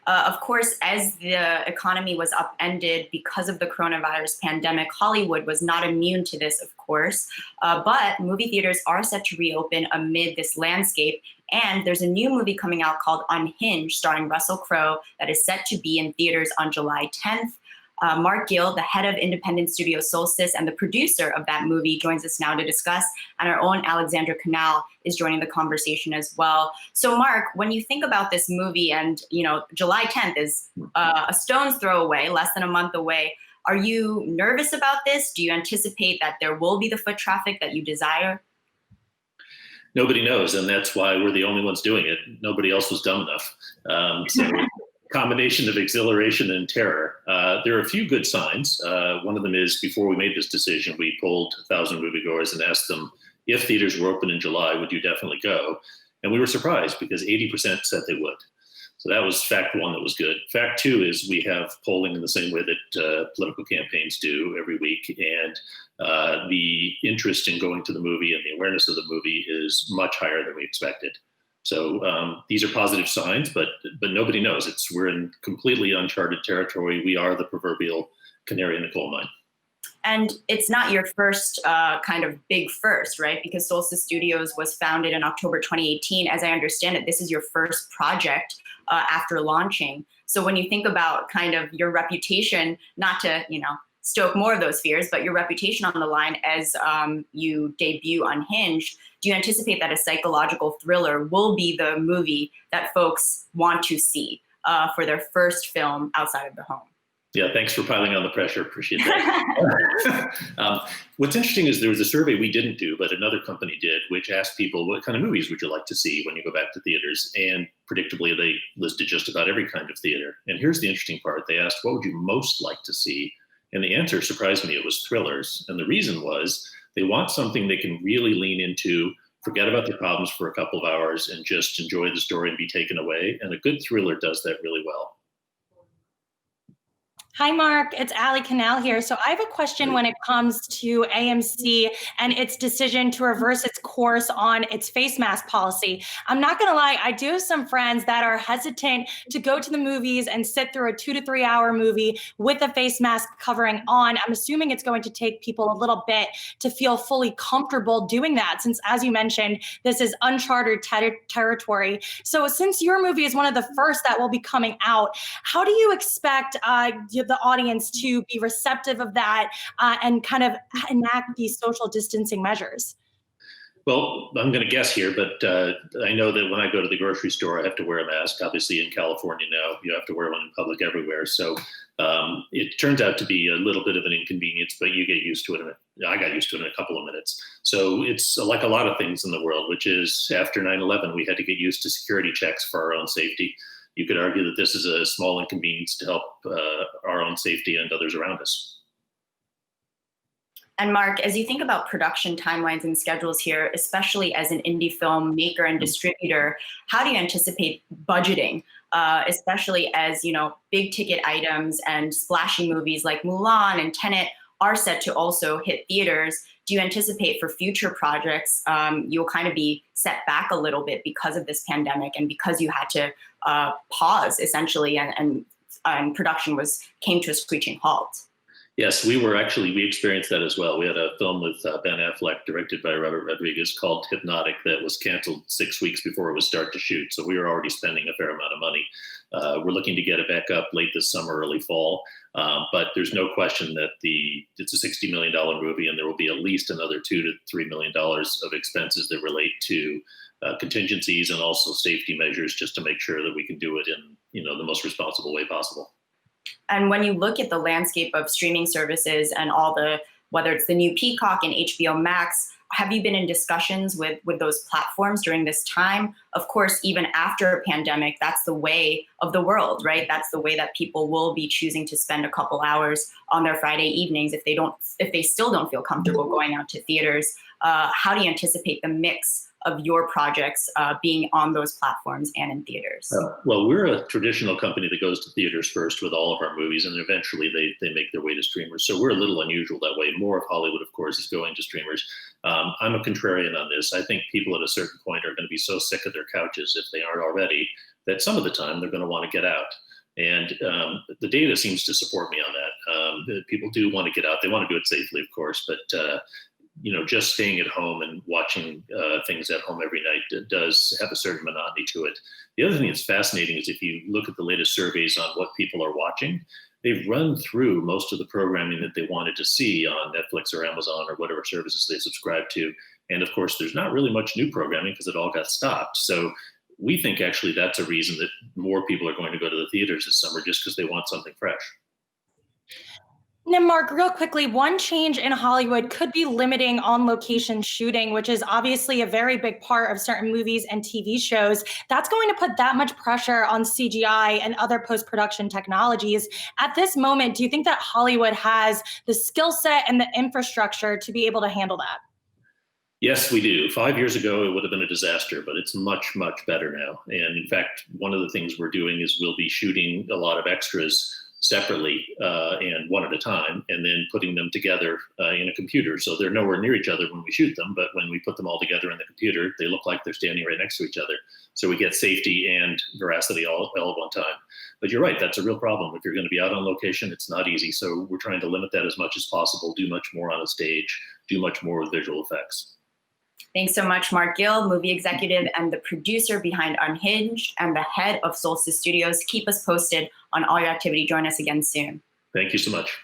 Of course, as the economy was upended because of the coronavirus pandemic, Hollywood was not immune to this, of course. But movie theaters are set to reopen amid this landscape. And there's a new movie coming out called Unhinged, starring Russell Crowe, that is set to be in theaters on July 10th. Mark Gill, the head of independent studio Solstice and the producer of that movie, joins us now to discuss. And our own Alexandra Canal is joining the conversation as well. So, Mark, when you think about this movie, and July 10th is a stone's throw away, less than a month away, are you nervous about this? Do you anticipate that there will be the foot traffic that you desire? Nobody knows, and that's why we're the only ones doing it. Nobody else was dumb enough. So combination of exhilaration and terror. There are a few good signs. One of them is, before we made this decision, we polled 1,000 moviegoers and asked them, if theaters were open in July, would you definitely go? And we were surprised because 80% said they would. So that was fact one that was good. Fact two is we have polling in the same way that political campaigns do every week. And the interest in going to the movie and the awareness of the movie is much higher than we expected. So these are positive signs, but nobody knows. We're in completely uncharted territory. We are the proverbial canary in the coal mine. And it's not your first kind of big first, right? Because Solstice Studios was founded in October 2018. As I understand it, this is your first project after launching. So when you think about kind of your reputation, not to, stoke more of those fears, but your reputation on the line as you debut Unhinged, do you anticipate that a psychological thriller will be the movie that folks want to see for their first film outside of the home? Yeah, thanks for piling on the pressure. Appreciate that. What's interesting is there was a survey we didn't do, but another company did, which asked people, what kind of movies would you like to see when you go back to theaters? And predictably, they listed just about every kind of theater. And here's the interesting part. They asked, what would you most like to see? And the answer surprised me. It was thrillers. And the reason was they want something they can really lean into, forget about their problems for a couple of hours, and just enjoy the story and be taken away. And a good thriller does that really well. Hi, Mark. It's Ali Canal here. So I have a question when it comes to AMC and its decision to reverse its course on its face mask policy. I'm not going to lie, I do have some friends that are hesitant to go to the movies and sit through a 2 to 3 hour movie with a face mask covering on. I'm assuming it's going to take people a little bit to feel fully comfortable doing that, since, as you mentioned, this is uncharted territory. So since your movie is one of the first that will be coming out, how do you expect the audience to be receptive of that and kind of enact these social distancing measures? Well, I'm going to guess here, but I know that when I go to the grocery store, I have to wear a mask. Obviously, in California now, you have to wear one in public everywhere. So it turns out to be a little bit of an inconvenience, but you get used to it. I got used to it in a couple of minutes. So it's like a lot of things in the world, which is after 9/11, we had to get used to security checks for our own safety. You could argue that this is a small inconvenience to help our own safety and others around us. And Mark, as you think about production timelines and schedules here, especially as an indie film maker and distributor, how do you anticipate budgeting, especially as, big ticket items and splashy movies like Mulan and Tenet are set to also hit theaters? Do you anticipate for future projects, you'll kind of be set back a little bit because of this pandemic and because you had to pause essentially and production came to a screeching halt? Yes, we experienced that as well. We had a film with Ben Affleck directed by Robert Rodriguez called Hypnotic that was canceled 6 weeks before it was start to shoot. So we were already spending a fair amount of money. We're looking to get it back up late this summer, early fall. But there's no question that it's a $60 million movie, and there will be at least another $2 to $3 million of expenses that relate to contingencies and also safety measures, just to make sure that we can do it in the most responsible way possible. And when you look at the landscape of streaming services and whether it's the new Peacock and HBO Max, have you been in discussions with those platforms during this time? Of course, even after a pandemic, that's the way of the world, right? That's the way that people will be choosing to spend a couple hours on their Friday evenings if they still don't feel comfortable going out to theaters. How do you anticipate the mix of your projects being on those platforms and in theaters? Well, we're a traditional company that goes to theaters first with all of our movies, and eventually they make their way to streamers. So we're a little unusual that way. More of Hollywood, of course, is going to streamers. I'm a contrarian on this. I think people at a certain point are going to be so sick of their couches, if they aren't already, that some of the time they're going to want to get out. And the data seems to support me on that. People do want to get out. They want to do it safely, of course, but just staying at home and watching things at home every night does have a certain monotony to it. The other thing that's fascinating is if you look at the latest surveys on what people are watching, they've run through most of the programming that they wanted to see on Netflix or Amazon or whatever services they subscribe to. And of course, there's not really much new programming because it all got stopped. So we think actually that's a reason that more people are going to go to the theaters this summer, just because they want something fresh. Now, Mark, real quickly, one change in Hollywood could be limiting on-location shooting, which is obviously a very big part of certain movies and TV shows. That's going to put that much pressure on CGI and other post-production technologies. At this moment, do you think that Hollywood has the skill set and the infrastructure to be able to handle that? Yes, we do. 5 years ago, it would have been a disaster, but it's much, much better now. And in fact, one of the things we're doing is we'll be shooting a lot of extras separately and one at a time, and then putting them together in a computer. So they're nowhere near each other when we shoot them, but when we put them all together in the computer, they look like they're standing right next to each other. So we get safety and veracity all at one time. But you're right, that's a real problem. If you're going to be out on location, it's not easy. So we're trying to limit that as much as possible, do much more on a stage, do much more with visual effects. Thanks so much, Mark Gill, movie executive and the producer behind Unhinged and the head of Solstice Studios. Keep us posted on all your activity. Join us again soon. Thank you so much.